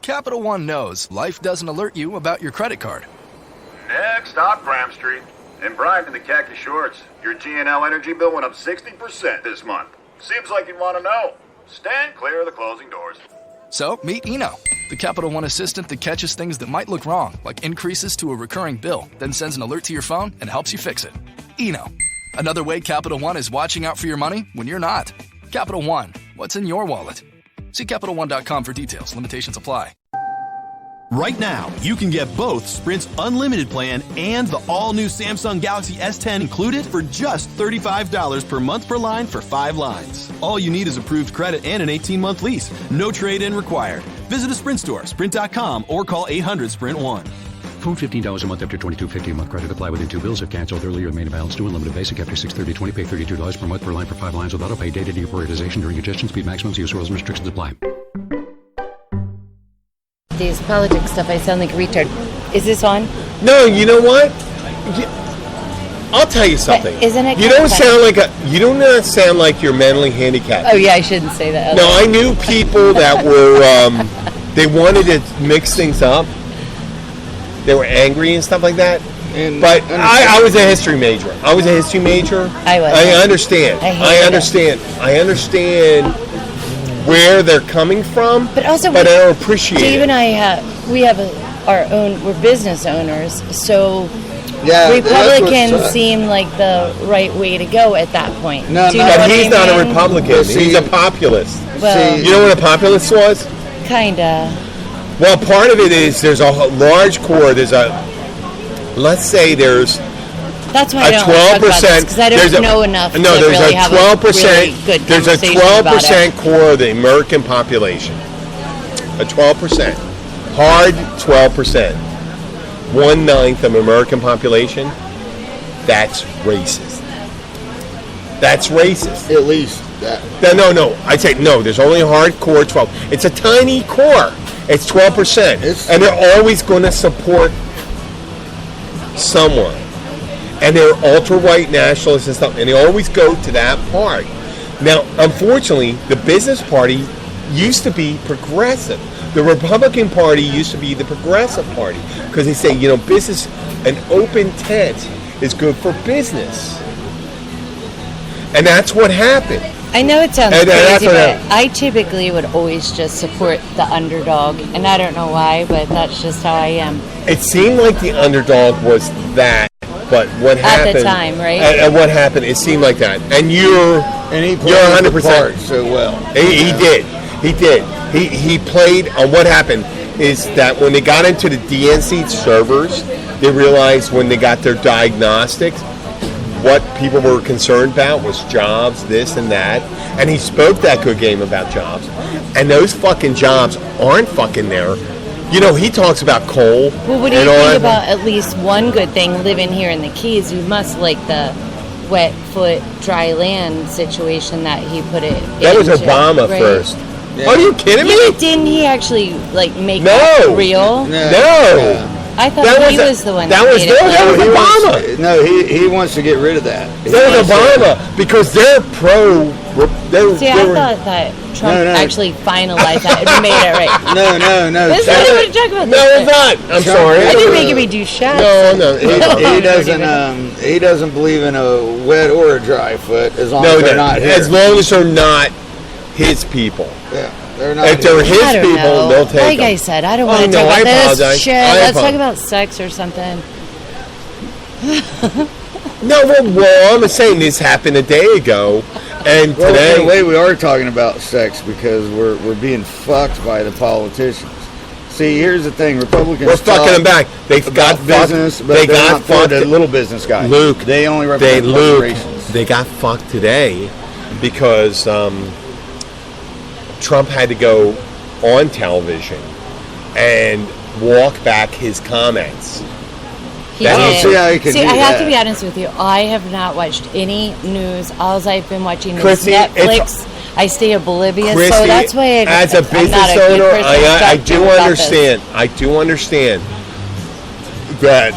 Capital One knows life doesn't alert you about your credit card. Next stop, Graham Street. In Brighton, the khaki shorts. Your G&L energy bill went up 60% this month. Seems like you'd want to know. Stand clear of the closing doors. So, meet Eno, the Capital One assistant that catches things that might look wrong, like increases to a recurring bill, then sends an alert to your phone and helps you fix it. Eno, another way Capital One is watching out for your money when you're not. Capital One, what's in your wallet? See CapitalOne.com for details. Limitations apply. Right now, you can get both Sprint's unlimited plan and the all-new Samsung Galaxy S10 included for just $35 per month per line for 5 lines. All you need is approved credit and an 18-month lease. No trade-in required. Visit a Sprint store, sprint.com, or call 800-SPRINT-1. Phone $15 a month after $22.50 a month. Credit apply within 2 bills. If canceled earlier, main balance due. Unlimited basic after 6/30/20. Pay $32 per month per line for 5 lines with auto pay. Data deprioritization during congestion. Speed maximums. Use rules and restrictions apply. These politics stuff, I sound like a retard. Is this on? No, you know what? I'll tell you something. But isn't it? You do not sound like you're mentally handicapped. Oh yeah, I shouldn't say that. No, I knew people that were they wanted to mix things up. They were angry and stuff like that. But I was a history major. I understand. I understand where they're coming from, but I don't appreciate Dave it. and I we're business owners, so yeah, Republicans seem like the right way to go at that point. But he's not a Republican. He's a populist. Well, you know what a populist was? Kinda. Well, part of it is there's a large core. Let's say there's that's why I don't talk about this, because I don't know enough to really have a really good conversation about it. There's a 12% core of the American population. A 12%. Hard 12%. 1/9 of American population. That's racist. At least that. No. I'd say no. There's only hardcore 12. It's a tiny core. It's 12%. And they're always going to support someone. And they're ultra-white nationalists and stuff, and they always go to that part. Now, unfortunately, the business party used to be progressive. The Republican Party used to be the progressive party because they say, business, an open tent is good for business. And that's what happened. I know it sounds crazy, but I typically would always just support the underdog, and I don't know why, but that's just how I am. It seemed like the underdog was that. But what happened at the time, right? And what happened? It seemed like that, and you're 100% so well. He did. He played. What happened is that when they got into the DNC servers, they realized when they got their diagnostics, what people were concerned about was jobs, this and that, and he spoke that good game about jobs, and those fucking jobs aren't fucking there. He talks about coal. Well, what do you think about at least one good thing living here in the Keys? You must like the wet foot, dry land situation that he put it That into, was Obama right? first. Yeah. Are you kidding me? But didn't he actually make that real? No. I thought he was the one that was Obama. He wants to get rid of that. That was Obama because they're pro. See, I thought that Trump actually finalized that and made it right. No. This is what we're talking about. No, it's not. I'm sorry. I didn't make me do shots. No. He doesn't believe in a wet or a dry foot as long as they're not here. As long as they're not his people. Yeah. They're not if they're his people, they'll take them. Like I said, I don't want to talk about this shit. Let's talk about sex or something. No, well, I'm saying this happened a day ago, and today. In a way, we are talking about sex because we're being fucked by the politicians. See, here's the thing: Republicans. We're fucking them back. They got business, but they got fucked. The little business guys. Luke, they only represent corporations. They got fucked today because Trump had to go on television and walk back his comments. I have to be honest with you. I have not watched any news. All I've been watching is Netflix. I stay oblivious, so that's why as a business owner, I do understand. I do understand that.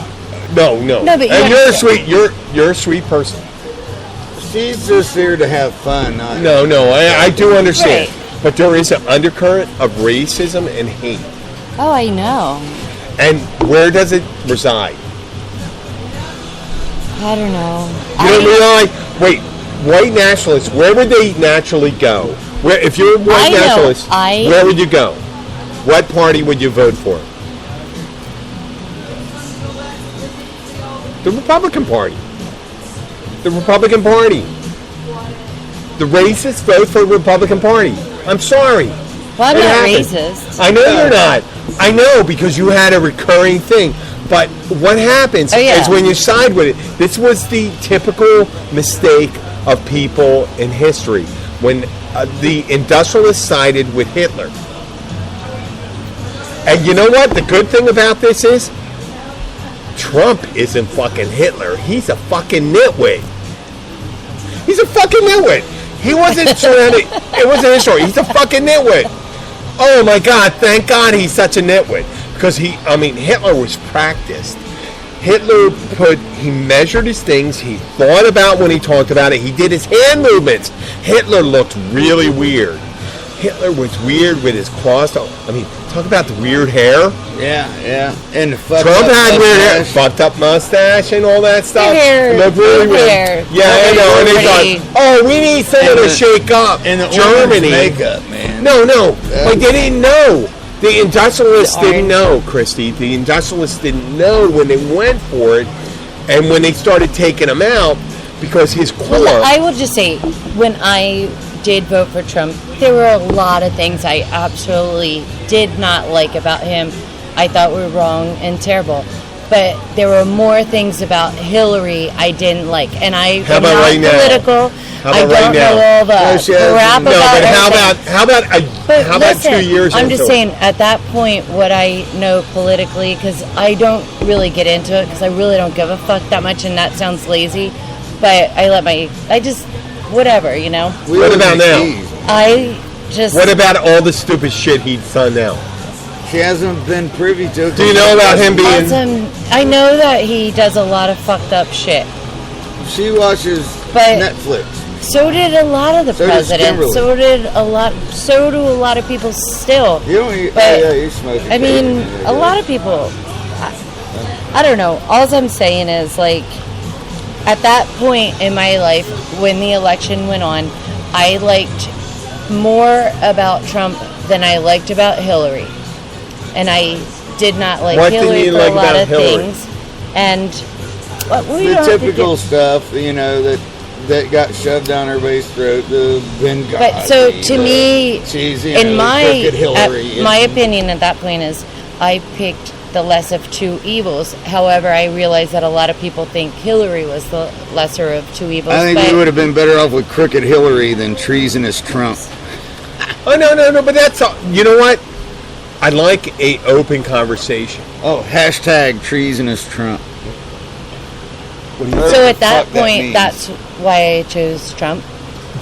No, but you're a sweet person. She's just here to have fun. No, I do understand. Right. But there is an undercurrent of racism and hate. Oh, I know. And where does it reside? I don't know. You don't realize? Wait, white nationalists, where would they naturally go? Where, if you're a white nationalist, where would you go? What party would you vote for? The Republican Party. The Republican Party. The racists vote for the Republican Party. I'm sorry. Well, I'm not racist. I know you're not. I know, because you had a recurring thing. But what happens is when you side with it, this was the typical mistake of people in history. When the industrialists sided with Hitler. And you know what? The good thing about this is, Trump isn't fucking Hitler. He's a fucking nitwit. He's a fucking nitwit. He wasn't surrounded. It wasn't his story. He's a fucking nitwit. Oh my God! Thank God he's such a nitwit, because Hitler was practiced. Hitler he measured his things. He thought about when he talked about it. He did his hand movements. Hitler looked really weird. Hitler was weird with his crossed. Talk about the weird hair. Yeah. And the Trump had weird hair, fucked up mustache, and all that stuff. Looked really weird. Yeah, I know. And they thought, we need someone to shake up. And the Germany makeup, man. No. Like, they didn't know. The industrialists didn't know, Christy. The industrialists didn't know when they went for it, and when they started taking him out, because his core. Well, I will just say, when I did vote for Trump, there were a lot of things I absolutely did not like about him. I thought were wrong and terrible. But there were more things about Hillary I didn't like. And I am not political. I don't know all the crap about it. How about 2 years I'm just saying, at that point, what I know politically, because I don't really get into it, because I really don't give a fuck that much, and that sounds lazy. But whatever, you know. What about now? What about all the stupid shit he's done now? She hasn't been privy to. Do you know about him being? I know that he does a lot of fucked up shit. She watches Netflix. So did a lot of the presidents. So do a lot of people still. You're smoking. I mean, a lot of people. I don't know. All I'm saying is, like, at that point in my life, when the election went on, I liked more about Trump than I liked about Hillary. And I did not like Hillary for a lot of things. And the typical stuff, that got shoved down everybody's throat. The Benghazi. But so to me, in my opinion at that point is, I picked the less of two evils. However, I realize that a lot of people think Hillary was the lesser of two evils. I think we would have been better off with crooked Hillary than treasonous Trump. Oh, no, but that's all. You know what? I like a open conversation. Oh, hashtag treasonous Trump. So at that point, that's why I chose Trump.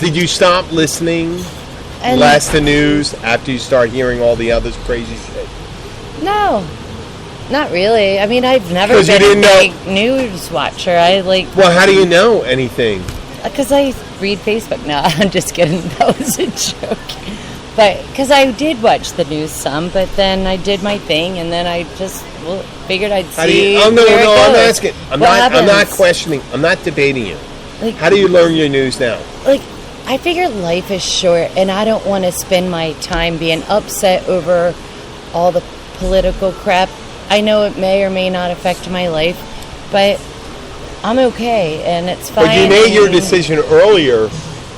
Did you stop listening last the news after you start hearing all the other crazy shit? No. Not really. I mean, I've never been a big news watcher. Well, how do you know anything? Because I read Facebook. No, I'm just kidding. That was a joke. But because I did watch the news some, but then I did my thing, and then I just figured I'd see. I'm asking. I'm not questioning. I'm not debating you. How do you learn your news now? I figure life is short, and I don't want to spend my time being upset over all the political crap. I know it may or may not affect my life, but I'm okay, and it's fine. But you made your decision earlier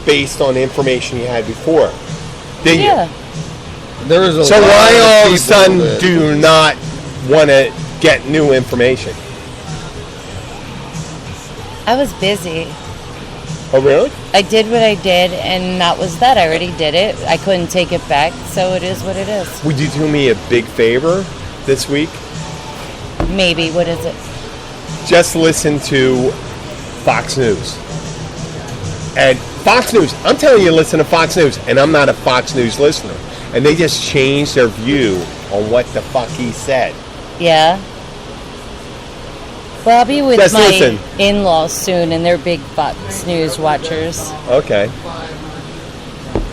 based on information you had before, didn't you? There was so why all of a sudden do you not want to get new information? I was busy. Oh, really? I did what I did, and that was that. I already did it. I couldn't take it back, so it is what it is. Would you do me a big favor this week? Maybe. What is it? Just listen to Fox News. And Fox News, I'm telling you, listen to Fox News, and I'm not a Fox News listener. And they just changed their view on what the fuck he said. Yeah. Well, I'll be with my in-laws soon, and they're big Fox News watchers. Okay.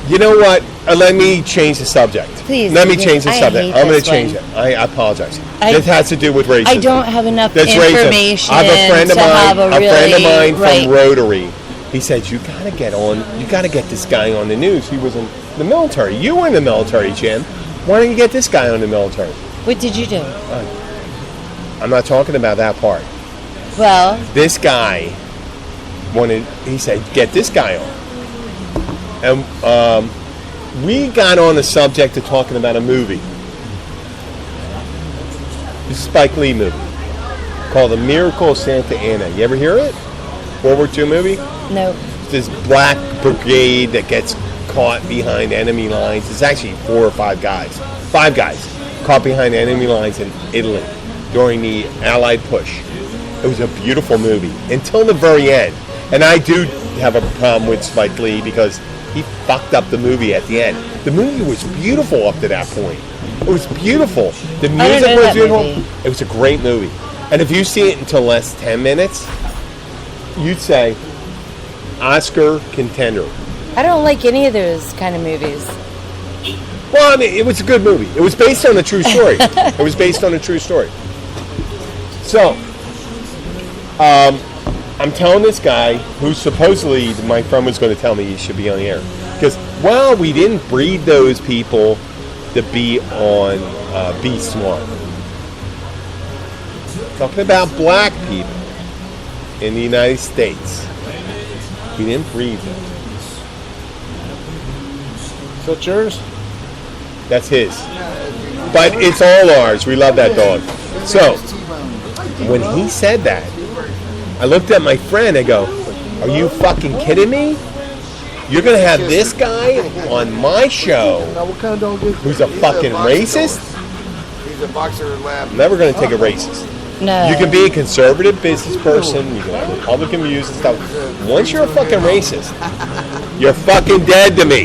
You know what? Let me change the subject. Please. Let me change the I subject. hate I'm going this to change one. it. I apologize. This has to do with racism. I don't have enough That's information racism. I have a friend of to mine. have a friend of really mine from Rotary. He said, "You got to get on. You got to get this guy on the news. He was in the military. You were in the military, Jim. Why don't you get this guy on the military?" What did you do? I'm not talking about that part. Well, This guy wanted. He said, "Get this guy on." And we got on the subject of talking about a movie. This is a Spike Lee movie called The Miracle of Santa Ana. You ever hear it? World War II movie? no. It's this black brigade that gets caught behind enemy lines. It's actually 4 or 5 guys. 5 guys caught behind enemy lines in Italy during the Allied push. It was a beautiful movie until the very end. And I do have a problem with Spike Lee because he fucked up the movie at the end. The movie was beautiful up to that point. It was beautiful. The don't music know was that beautiful. movie. It was a great movie. And if you see it until less 10 minutes, you'd say Oscar contender. I don't like any of those kind of movies. Well, I mean, it was a good movie. It was based on a true story. It was based on a true story. So, I'm telling this guy who supposedly my friend was going to tell me he should be on the air. Because, well, we didn't breed those people to be on Be Smart. Talking about black people in the United States. We didn't breed them. So it's yours? That's his. But it's all ours. We love that dog. So, when he said that, I looked at my friend. I go, "Are you fucking kidding me? You're going to have this guy on my show Now, what kind of dog is who's a fucking racist?" He's a boxer lab. I'm never going to take a racist. No. You can be a conservative business person. You can have Republican views and stuff. Once you're a fucking racist, you're fucking dead to me.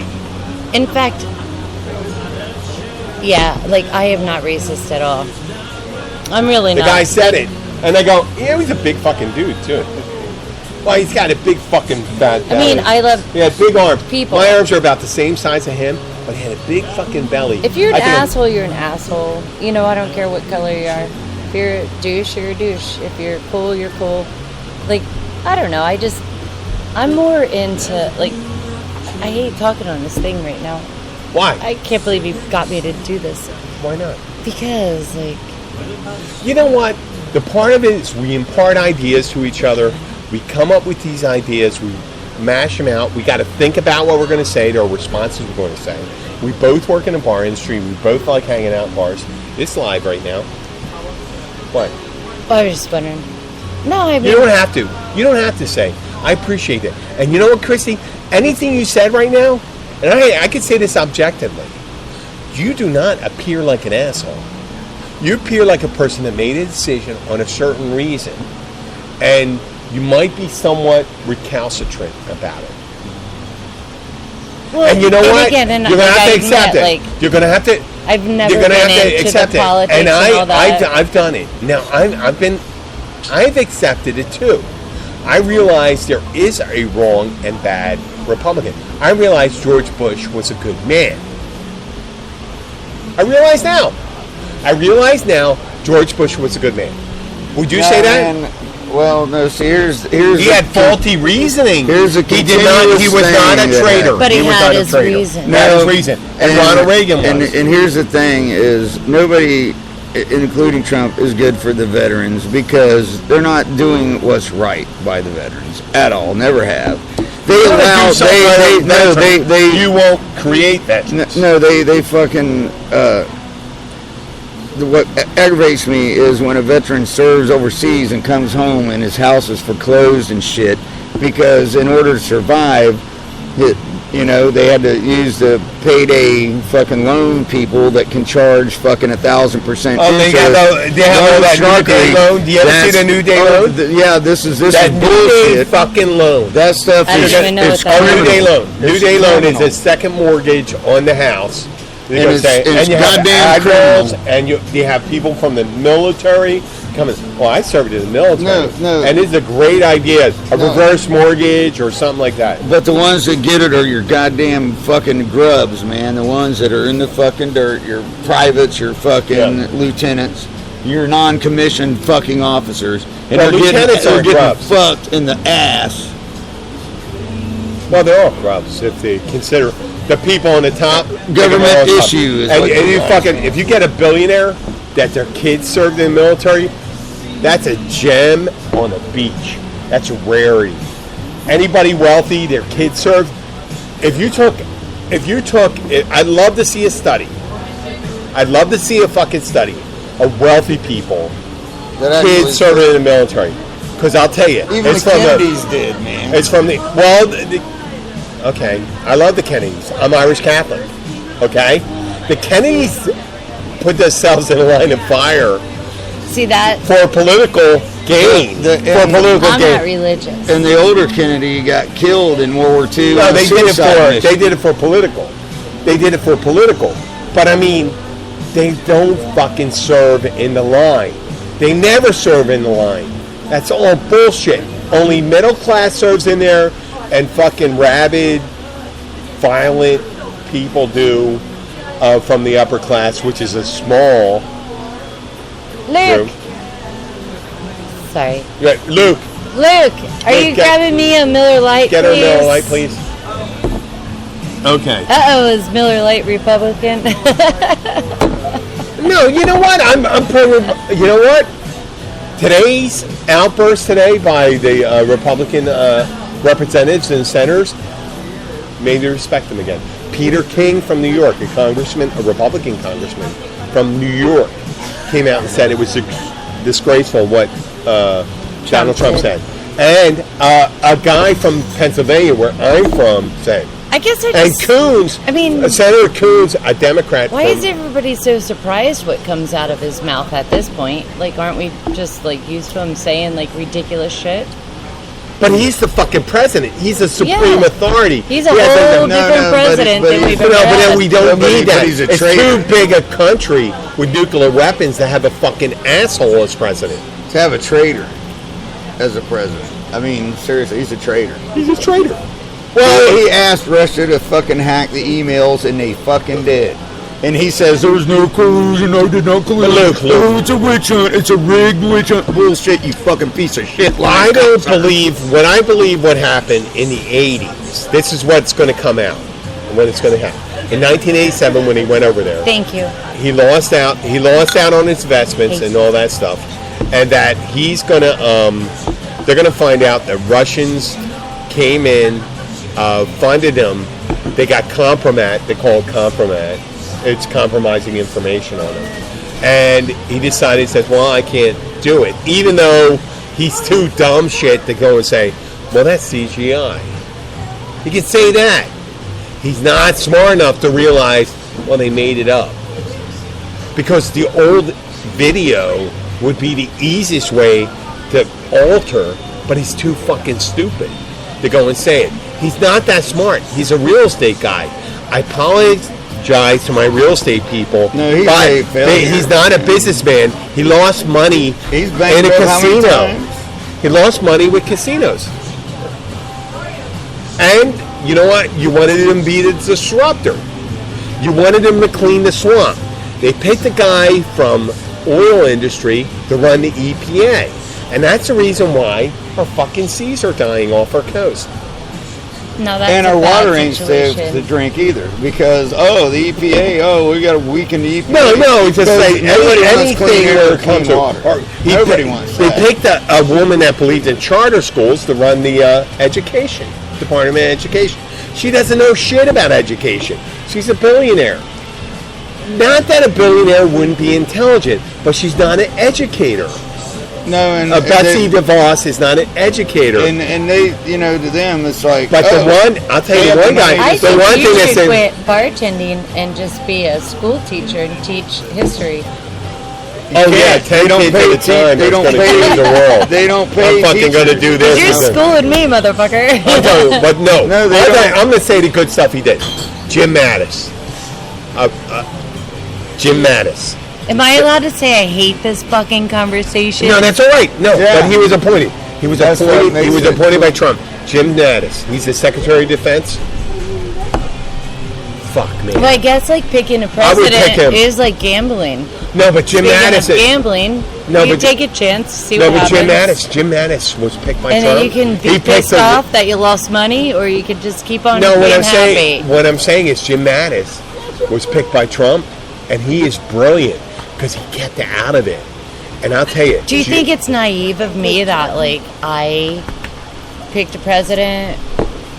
In fact, yeah, like I am not racist at all. I'm really The not. guy said it. And I go, yeah, he's a big fucking dude, too. Well, he's got a big fucking fat belly. I mean, I love He had big arms. people. My arms are about the same size as him, but he had a big fucking belly. If you're an I think I'm- asshole, you're an asshole. You know, I don't care what color you are. If you're a douche, you're a douche. If you're cool, you're cool. Like, I don't know. I'm more into, like, I hate talking on this thing right now. Why? I can't believe you got me to do this. Why not? Because, like, You know what? The part of it is we impart ideas to each other. We come up with these ideas. We mash them out. We got to think about what we're going to say, their responses we're going to say. We both work in the bar industry. We both like hanging out in bars. It's live right now. What? I was just wondering. No, I mean, You don't have to. You don't have to say. I appreciate it. And you know what, Christy? Anything you said right now, and I could say this objectively, you do not appear like an asshole. You appear like a person that made a decision on a certain reason, and you might be somewhat recalcitrant about it. well, And you know what? Again, and you're going to like, have to I accept admit, it. like, You're going to have to. I've never You're going to been have to into accept the it. politics And all that. I've done it. Now I've accepted it too. I realize there is a wrong and bad Republican. I realize George Bush was a good man. I realize now George Bush was a good man. Would you say that? Man, well, no. See, here's He had faulty reasoning. Here's a He did not. He was not a continuous thing traitor. that But he was had not a his traitor. reason. He had his reason. And Ronald Reagan was. And here's the thing: is nobody, including Trump, is good for the veterans because they're not doing what's right by the veterans at all. Never have. They You wanna allow. do something They right no. on veterans. They You won't create veterans. no. They fucking. What aggravates me is when a veteran serves overseas and comes home and his house is foreclosed and shit because in order to survive, they had to use the payday fucking loan people that can charge fucking 1,000% Oh, they have all that New Day loan. Do you ever see the New Day loan? Yeah, this is That New Day bullshit. fucking loan. That stuff I don't is even know it's what that New is. Day criminal. loan. New It's Day loan is criminal. a second mortgage on the house. And it's and you have goddamn admirals, criminal. and you have people from the military becoming, well, I served in the military. No. And it's a great idea. A reverse mortgage or something like that. But the ones that get it are your goddamn fucking grubs, man. The ones that are in the fucking dirt. Your privates, your fucking lieutenants, your non-commissioned fucking officers. And Well, lieutenants are getting grubs. fucked in the ass. Well, they're all grubs if they consider the people on the top. Government issue is And what you you are. fucking, if you get a billionaire that their kids served in the military, that's a gem on the beach. That's a rarity. Anybody wealthy, their kids served. If you took, I'd love to see a study. I'd love to see a fucking study of wealthy people, That kids actually- serving in the military. Because I'll tell you, Even it's the from Kennedys did, man. It's from the, well, okay, I love the Kennedys. I'm Irish Catholic, okay? The Kennedys put themselves in a line of fire See that? for political gain. I'm not religious. And the older Kennedy got killed in World War II. No, on a they did suicide mission. they did it for political. They did it for political. But I mean, they don't fucking serve in the line. They never serve in the line. That's all bullshit. Only middle class serves in there, and fucking rabid, violent people do from the upper class, which is a small Luke. group. Sorry. Yeah, Luke, Luke, are you grabbing me a Miller Lite, get her please? Miller Lite, please. Okay. Uh-oh, is Miller Lite Republican? No, you know what? I'm pretty. You know what? Today's outburst today by the Republican representatives and senators made me respect them again. Peter King from New York, a Republican congressman from New York, came out and said it was disgraceful what Donald Trump said. And a guy from Pennsylvania, where I'm from, said. I guess I And just... Coons, I mean... Senator Coons, a Democrat. Why is everybody so surprised what comes out of his mouth at this point? Like, aren't we just, like, used to him saying, like, ridiculous shit? But he's the fucking president. He's a supreme authority. He's a He has whole different president than we've ever but then had. we don't need that. he's a It's traitor. too big a country with nuclear weapons to have a fucking asshole as president. To have a traitor as a president. I mean, seriously, he's a traitor. He's a traitor. Well, he asked Russia to fucking hack the emails, and they fucking did. And he says, there was no collusion, I did not collude. Luke. Oh, it's a witch hunt, it's a rigged witch hunt. Bullshit, you fucking piece of shit. I believe what happened in the 80s, this is what's going to come out, and when it's going to happen. In 1987, when he went over there, Thank you. he lost out on his investments and all that stuff, and that he's going to, they're going to find out that Russians came in, funded him. They got compromat. They call it compromat. It's compromising information on him. And he decided, he says, well, I can't do it. Even though he's too dumb shit to go and say, well, that's CGI. He can say that. He's not smart enough to realize, well, they made it up. Because the old video would be the easiest way to alter, but he's too fucking stupid to go and say it. He's not that smart. He's a real estate guy. I apologize to my real estate people. No, he's but a failure. he's not a businessman. He lost money He's in a bankrupt how many casino. times? He lost money with casinos. And you know what? You wanted him to be the disruptor. You wanted him to clean the swamp. They picked a guy from oil industry to run the EPA. And that's the reason why our fucking seas are dying off our coast. No, that's And a our bad water ain't safe situation. to drink either. Because, the EPA, we got to weaken the EPA. No, it's just Because like nobody wants clean anything air where or it comes clean to water. Nobody wants They that. picked a woman that believed in charter schools to run the education, Department of Education. She doesn't know shit about education. She's a billionaire. Not that a billionaire wouldn't be intelligent, but she's not an educator. No, and Betsy they, DeVos is not an educator. and they, to them, it's like. But the one, I'll tell you one guy, I the think one you thing that should said, quit bartending and just be a school teacher and teach history. oh yeah, 10 kids at a time, They that's don't going to pay. change the world. They don't pay. I'm fucking going to do this. You're and that. schooling me, motherfucker. I know, but no. No, they don't. I'm going to say the good stuff he did. Jim Mattis. Jim Mattis. Am I allowed to say I hate this fucking conversation? No, that's all right. No, Yeah. but he was appointed. He was That's what appointed. makes He was it appointed by cool. Trump. Jim Mattis. He's the Secretary of Defense. Fuck, man. Well, I guess like picking a I would pick president him. is like gambling. No, but Jim Speaking Mattis. of gambling, No, you but- take a chance, see No, what but happens. Jim Mattis was picked by And Trump. then you can He be picked pissed the- off that you lost money, or you could just keep on No, being what happy. I'm saying is Jim Mattis was picked by Trump, and he is brilliant because he kept out of it. And I'll tell you. Do you think it's naive of me that like I picked a president?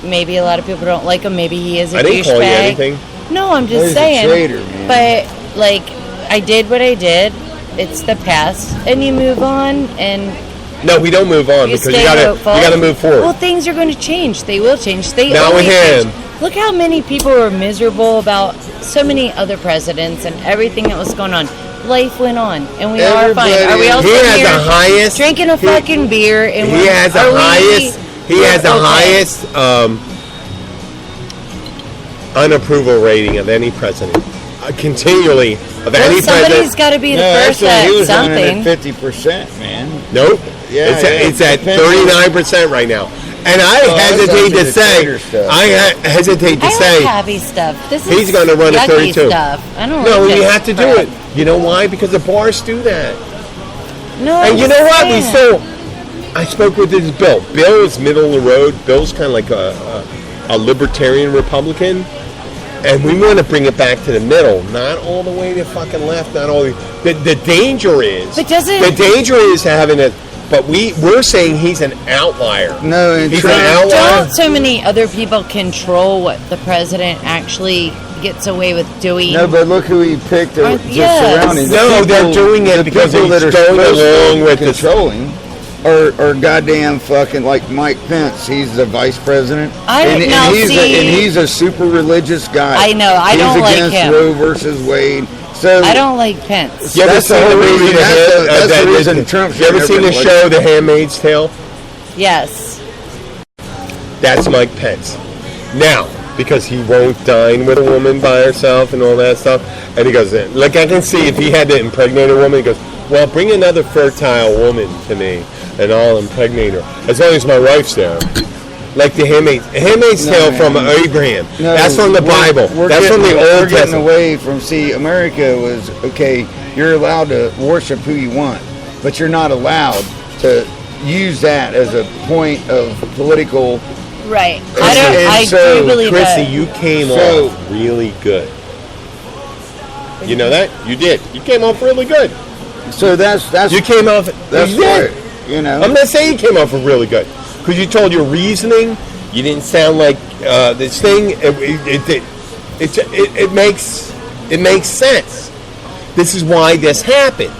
Maybe a lot of people don't like him. Maybe he is a I didn't call you douchebag. anything. No, I'm just He's a saying. traitor, man. But like, I did what I did. It's the past, and you move on, and No, we don't move on you because stay you hopeful. gotta move forward. Well, things are going to change. They will change. They Not with always him. change. Look how many people were miserable about so many other presidents and everything that was going on. Life went on, and we are fine. Are we all He sitting has here the highest. drinking a fucking beer? And He has the are we- highest. He has the okay. highest unapproval rating of any president. Continually of Well, any somebody's president. got to be the No, first actually, he at was running something. at 50%, man. Nope. Yeah, it's at Depends on- 39% right now. And I Oh, that's hesitate actually to the say. traitor stuff. I hesitate to I say. like happy stuff. This is He's gonna run at yucky 32. Stuff. I don't No, like you this have to do crap. it. You know why? Because the bars do that. No, And I'm you know just what? We saying. still. I spoke with this Bill. Bill is middle of the road. Bill's kind of like a libertarian Republican. And we want to bring it back to the middle, not all the way to fucking left, not all the danger is. But doesn't- the danger is having a. But we're saying he's an outlier. No, and He's Trump- an outlier. Don't so many other people control what the president actually gets away with doing? No, but look who he picked to Yes. surround him. The No, they're doing it the because people he's that are going supposed along to with this- control him are goddamn fucking like Mike Pence. He's the vice president. Now, see- he's a super religious guy. I know, I don't like He's against him. Roe versus Wade. So I don't like Pence. You ever That's the seen whole the movie reason- The that's the- Hand- that's the that- reason Trump You ever should seen the never show The Handmaid's Tale? Yes. That's Mike Pence. Now, because he won't dine with a woman by herself and all that stuff, and he goes, like I can see if he had to impregnate a woman, he goes, well, bring another fertile woman to me, and I'll impregnate her, as long as my wife's there. Like the Handmaid's Tale from Abraham. No, That's from the Bible. That's from the We're Old getting Testament. away from, America was, okay, you're allowed to worship who you want, but you're not allowed to use that as a point of political. Right. And I so, do believe Chrissy, that. you came So- off really good. You know that? You did. You came off really good. So that's You came off. that's you did. what, you know. I'm not saying you came off really good because you told your reasoning. You didn't sound like this thing. It makes sense. This is why this happened.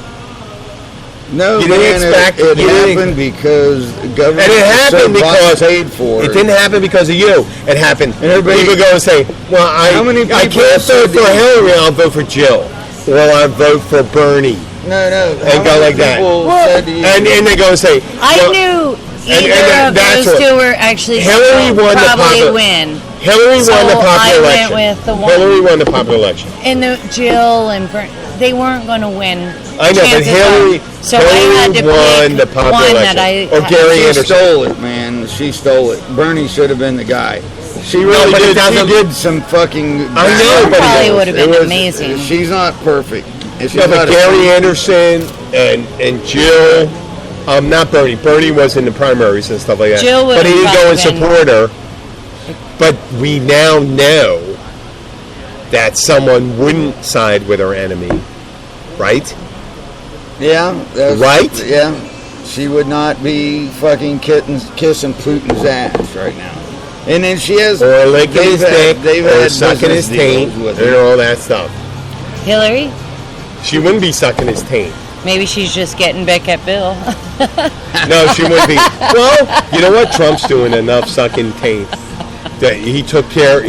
No, You didn't man, expect- it you didn't- happened because the government And it happened was so because paid for it didn't happen because of you. It happened. And everybody- People go and say, "Well, How many I people can't have vote said for that? Hillary. I'll vote for Jill, or I'll vote for Bernie." No. And go like that. People Well, said to you, And they go and say, I well, knew and either of that's those what- two were actually Hillary won the probably popular- win. Hillary So won the I popular went election. with the one- Hillary won the popular election. And Jill and they weren't going to win. I know, but Chances Hillary, are. So Hillary I had to won pick the popular one election. that I or Gary she Anderson. stole it, man. She stole it. Bernie should have been the guy. She No, really but it did. She doesn't- did some fucking. I know, bad but probably deals. would have It been was- amazing. She's not perfect. And she's No, but not a- Gary Anderson and Jill, not Bernie. Bernie was in the primaries and stuff like that. Jill would but he have didn't go and probably been- support her. But we now know that someone wouldn't side with her enemy, right? Yeah. Right? Yeah. She would not be fucking kissing Putin's ass right now. And then she has. Or licking his dick, they've or had sucking his business taint, deals with and him. all that stuff. Hillary? She wouldn't be sucking his taint. Maybe she's just getting back at Bill. No, she wouldn't be. Well, you know what? Trump's doing enough sucking taint. That he took care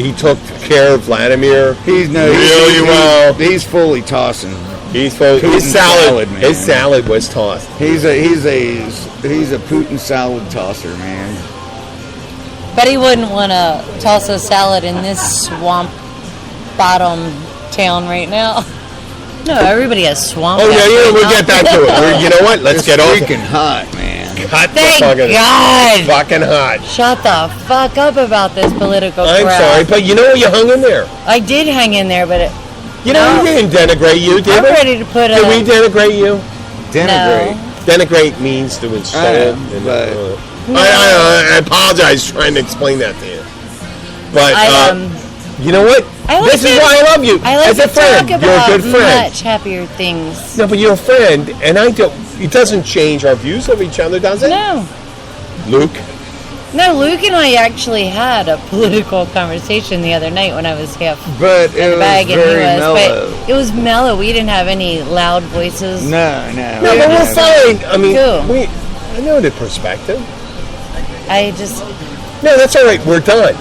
of Vladimir really well. He's fully tossing. His Putin salad, man. his salad was tossed. He's a Putin salad tosser, man. But he wouldn't want to toss a salad in this swamp bottom town right now. No, everybody has swamp. Oh, gas yeah, right we'll now. get back to it. You know what? Let's It's get off. freaking hot, man. Hot Thank fucking, God. fucking hot. Shut the fuck up about this political I'm crap. sorry, but you know you hung in there. I did hang in there, but You know, we didn't denigrate you, did I'm we? ready to put Did we denigrate you? Denigrate. Denigrate means to insult. but- I apologize trying to explain that to you. But you know what? I like This is why I love you. I like as a to friend. talk You're a about good friend. much happier things. No, but you're a friend, and I don't. It doesn't change our views of each other, does it? No. Luke. No, Luke and I actually had a political conversation the other night when I was half But in it the was bag and very he was. mellow. But it was mellow. We didn't have any loud voices. No. No, but we're fine. I mean, Cool. I know the perspective. I just, No, that's all right. We're done.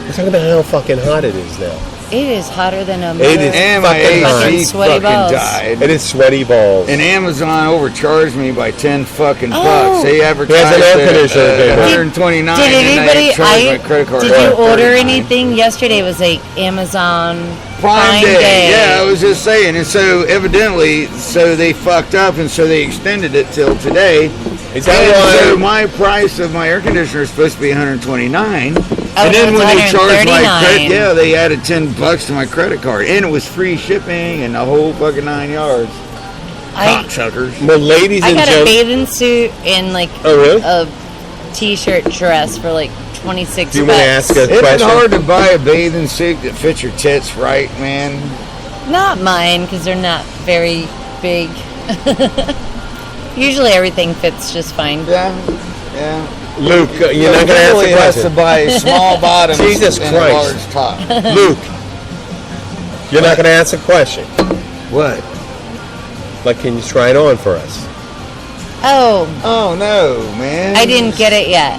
We're talking about how fucking hot it is now. it is hotter than a It is And my fucking fucking AC sweaty fucking balls. died. It is sweaty balls. And Amazon overcharged me by 10 fucking Oh. bucks. They advertised He has an air it conditioner, at baby. 129. Did and anybody? they charged my credit card Did at you order 39. anything yesterday? It was like Amazon Prime Day. Yeah, I was just saying. And so evidently, so they fucked up, and so they extended it till today. Is that And why? so my price of my air conditioner is supposed to be 129. Oh, And then no, when it's they charged my 139. credit, yeah, they added 10 bucks to my credit card, and it was free shipping and the whole fucking 9 yards. I Cocksuckers. Well, ladies and got a gentlemen. bathing suit and like Oh, really? a t-shirt dress for like 26 Do you bucks. want to ask a Isn't it question? hard to buy a bathing suit that fits your tits right, man? Not mine, because they're not very big. Usually everything fits just fine. Yeah. Luke, you're not going to Billy has answer to the buy small bottoms Jesus and a Christ. large top. question. Luke, you're not going to answer the question. What? Like, can you try it on for us? Oh, Oh no, man! I didn't get it yet.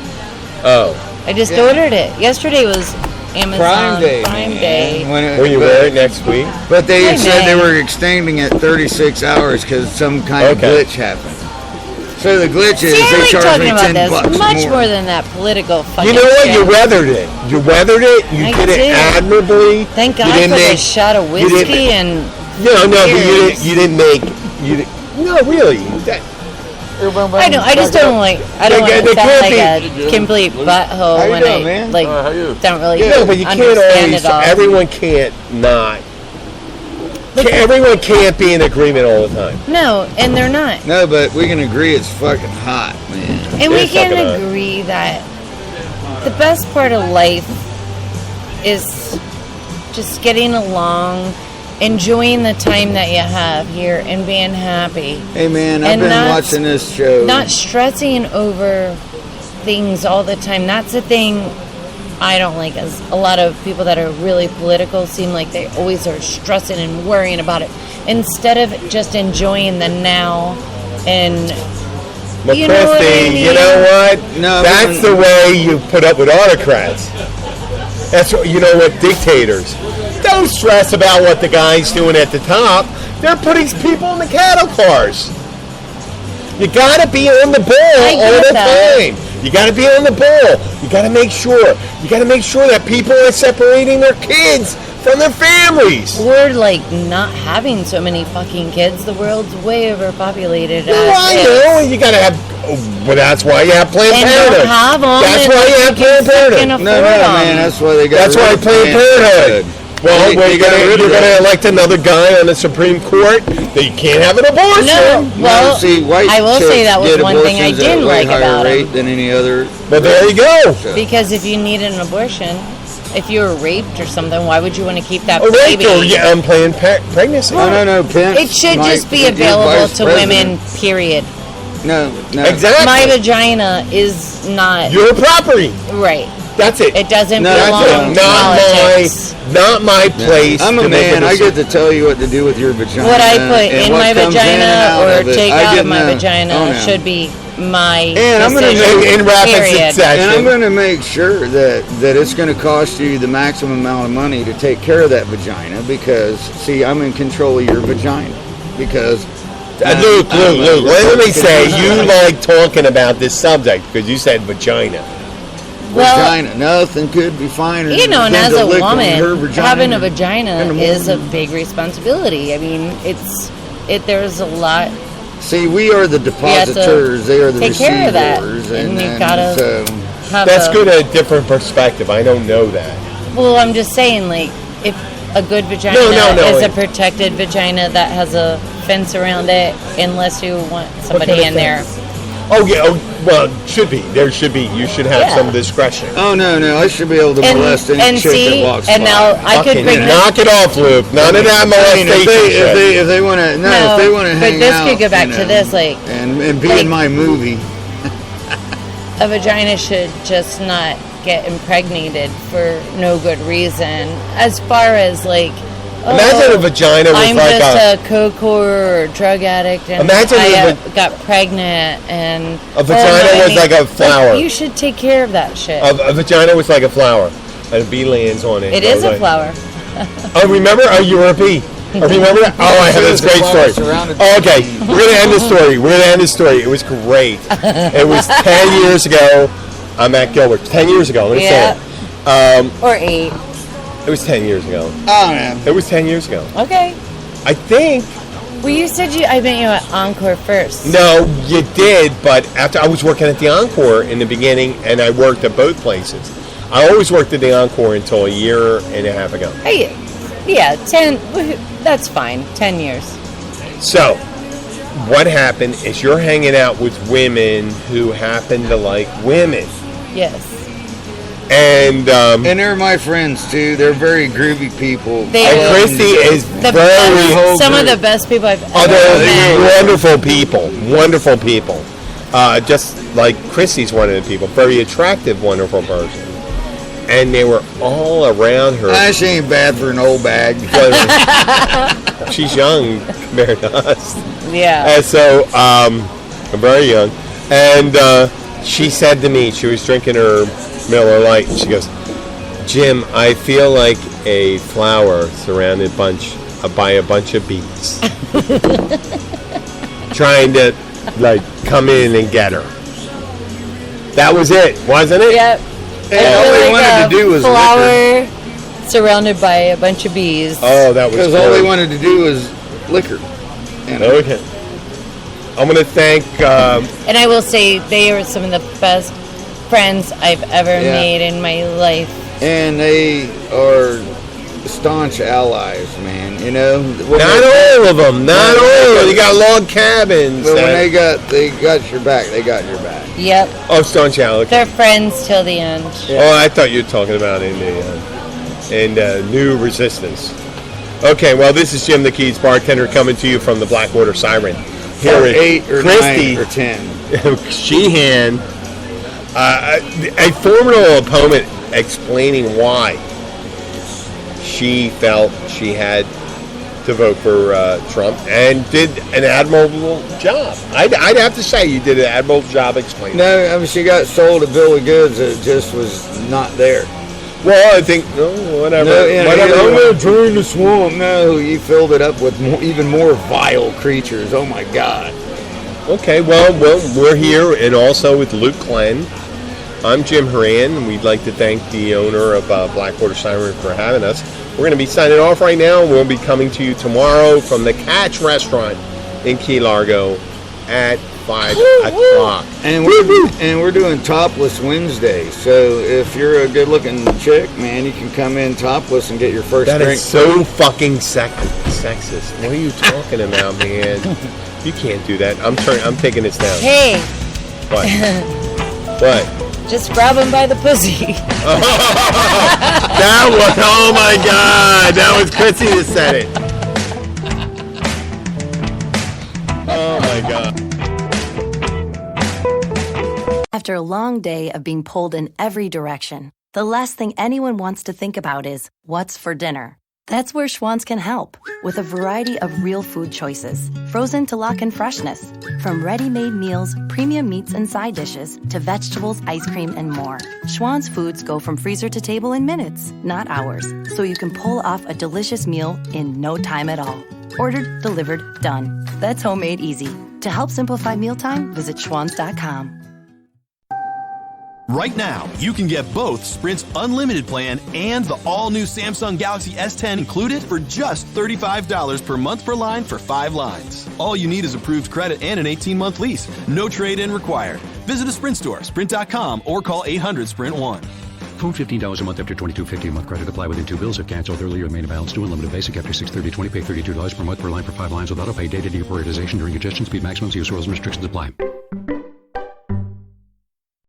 Oh. I just Yeah. ordered it. Yesterday was Amazon Prime Day. Prime man. Day. When Will you wear it next week? But they I said they may. were extending it 36 hours because some kind of Okay. glitch happened. So the glitch is See, I they like charge talking me about 10 this bucks much more. more than that political fucking You know what? shit. You weathered it. You weathered it. You I did it did. admirably. Thank You God didn't for make- the shot of you didn't- whiskey and No, but Cheers. you didn't make. No, really. I know. I just don't like. I don't They want to sound can't like a complete butthole How you when doing, I man? like don't really No, but you can't understand always. it all. Everyone can't not. Everyone can't be in agreement all the time. No, and they're not. No, but we can agree it's fucking hot, man. And we It's can fucking hot. agree that the best part of life is just getting along, enjoying the time that you have here, and being happy. Hey, man, I've And been not- watching this show. Not stressing over things all the time. That's the thing I don't like, is a lot of people that are really political seem like they always are stressing and worrying about it instead of just enjoying the now and But You know what I Christy, mean? you know what? No, That's but- the way you put up with autocrats. That's what, you know what, dictators. Don't stress about what the guy's doing at the top. They're putting people in the cattle cars. You gotta be on the ball I all get the that. time. You gotta be on the ball. You gotta make sure. You gotta make sure that people are separating their kids from their families. or like not having so many fucking kids. The world's way overpopulated. No, as I is. know. You gotta have. Well, that's why you have Planned And Parenthood. don't have them. That's and why you like have you Planned can fucking Parenthood. No, afford 'em. man, that's why they got That's rid why of Planned Parenthood. Well, They you're got rid gonna of that. elect another guy on the Supreme Court that you can't have an abortion. No, well, No, see, white I will say chicks that was get one thing I abortions at a didn't way like higher about rate him. than any other. But there you go. Because if you needed an abortion, if you were raped or something, why would you want to keep that A rape baby? or yeah, unplanned pregnancy. No, Pence It should might just be be available vice to president. women, period. No. Exactly. My vagina is not Your property. right. That's it. It doesn't No, belong That's to it. politics. Not my place. I'm a to make man. I decision. get to tell you what to do with your vagina. What I put and in what my comes in and vagina out or of it. take I out get of my no- vagina oh, no. should be my And I'm gonna decision. make- in rapid period. succession. And I'm going to make sure that it's going to cost you the maximum amount of money to take care of that vagina because, see, I'm in control of your vagina because... Luke, let me say, you like talking about this subject because you said vagina. vagina. Nothing could be finer. You know, and than as to a lick on woman, her vagina having a in the vagina is a big responsibility. I mean, there's a lot. See, we are the depositors. They are the take care of that, receivers, and you've got to have That's good, a different perspective. I don't know that. Well, I'm just saying, like, if a good vagina is a protected vagina that has a fence around it, unless you want somebody in there. Oh yeah. Oh, well, should be. There should be. You should have some discretion. Oh no, I should be able to molest any chick that walks by. And now I could bring knock it off, Luke. None of that molestation. If they want to, if they want to hang out. But this could go back to this, like, and be in my movie. A vagina should just not get impregnated for no good reason. As far as like, imagine a vagina was I'm like just a coke whore or drug addict, and I got pregnant, and a vagina was like a flower. You should take care of that shit. A vagina was like a flower, and a bee lands on it. It is a flower. Oh, remember? Oh, you were a bee. Oh, remember that? Oh, I have this great story. Oh, okay, we're gonna end the story. It was great. It was 10 years ago. I'm at Gilbert. 10 years ago. Let me say it. Or 8. It was 10 years ago. Oh man. It was 10 years ago. Okay. I think. Well, you said I met you at Encore first. No, you did, but after I was working at the Encore in the beginning, and I worked at both places. I always worked at the Encore until a year and a half ago. Hey, yeah, 10. That's fine. 10 years. So, what happened is you're hanging out with women who happen to like women. Yes. And they're my friends too. They're very groovy people. And Christy is some of the best people I've ever met. They're wonderful people. Wonderful people. Just like Christy's one of the people. Very attractive, wonderful person. And they were all around her. She ain't bad for an old bag. She's young compared to us. Yeah. And so, very young. And she said to me, she was drinking her Miller Lite, and she goes, "Jim, I feel like a flower surrounded by a bunch of bees, trying to like come in and get her." That was it, wasn't it? Yep. And all they wanted to do was flower surrounded by a bunch of bees. Oh, that was because all they wanted to do was liquor. Okay. I'm going to thank... and I will say they are some of the best friends I've ever made in my life. And they are staunch allies, man. You know? Not all of them. Not all of them. You got log cabins. But when they got your back, they got your back. Yep. Oh, staunch allies. They're friends till the end. Yeah. Oh, I thought you were talking about in New Resistance. Okay, well, this is Jim the Keys bartender coming to you from the Blackwater Siren. Here is 8 or Christy 9 or 10. Sheehan, a formidable opponent, explaining why she felt she had to vote for Trump, and did an admirable job. I'd have to say you did an admirable job explaining. No, I mean, she got sold a bill of goods that just was not there. Well, I think, whatever. No, I'm going to drain the swamp. No, you filled it up with even more vile creatures. Oh, my God. Okay, well, we're here, and also with Luke Glenn. I'm Jim Horan, and we'd like to thank the owner of Blackwater Siren for having us. We're going to be signing off right now. We'll be coming to you tomorrow from the Catch Restaurant in Key Largo at 5 o'clock. And we're doing Topless Wednesday. So if you're a good-looking chick, man, you can come in topless and get your first drink. That is so fucking sexist. What are you talking about, man? You can't do that. I'm taking this down. Hey. What? What? Just grab him by the pussy. That was, oh my God, that was Chrissy that said it. Oh my God. After a long day of being pulled in every direction, the last thing anyone wants to think about is what's for dinner. That's where Schwann's can help, with a variety of real food choices, frozen to lock in freshness. From ready-made meals, premium meats and side dishes, to vegetables, ice cream, and more. Schwann's foods go from freezer to table in minutes, not hours, so you can pull off a delicious meal in no time at all. Ordered, delivered, done. That's homemade easy. To help simplify mealtime, visit schwanns.com. Right now, you can get both Sprint's unlimited plan and the all-new Samsung Galaxy S10 included for just $35 per month per line for 5 lines. All you need is approved credit and an 18-month lease. No trade-in required. Visit a Sprint store, sprint.com, or call 800-SPRINT-1. Phone $15 a month after $22.50 a month. Credit apply within 2 bills. If canceled earlier, remain balance due. Unlimited basic after 630-20. Pay $32 per month per line for 5 lines with auto pay. Data deprioritization during congestion. Speed maximums. Use rules and restrictions apply.